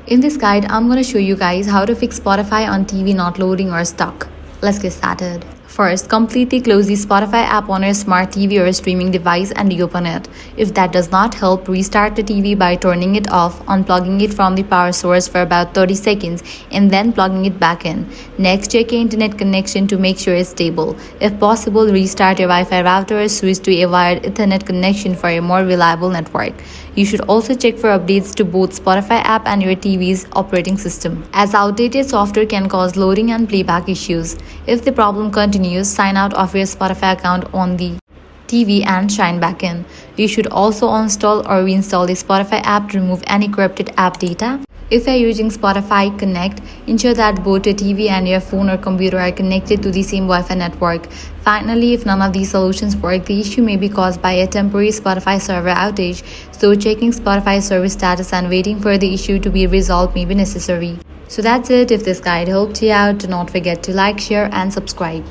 In this guide, I'm going to show you guys how to fix Spotify on TV not loading or stuck. Let's get started. First, completely close the Spotify app on your smart TV or streaming device and reopen it. If that does not help, restart the TV by turning it off, unplugging it from the power source for about 30 seconds, and then plugging it back in. Next, check your internet connection to make sure it's stable. If possible, restart your Wi-Fi router or switch to a wired Ethernet connection for a more reliable network. You should also check for updates to both Spotify app and your TV's operating system, as outdated software can cause loading and playback issues. If the problem continues, sign out of your Spotify account on the TV and sign back in. You should also uninstall or reinstall the Spotify app to remove any corrupted app data. If you're using Spotify Connect, ensure that both your TV and your phone or computer are connected to the same Wi-Fi network. Finally, if none of these solutions work, the issue may be caused by a temporary Spotify server outage, so checking Spotify service status and waiting for the issue to be resolved may be necessary. So that's it. If this guide helped you out, do not forget to like, share, and subscribe.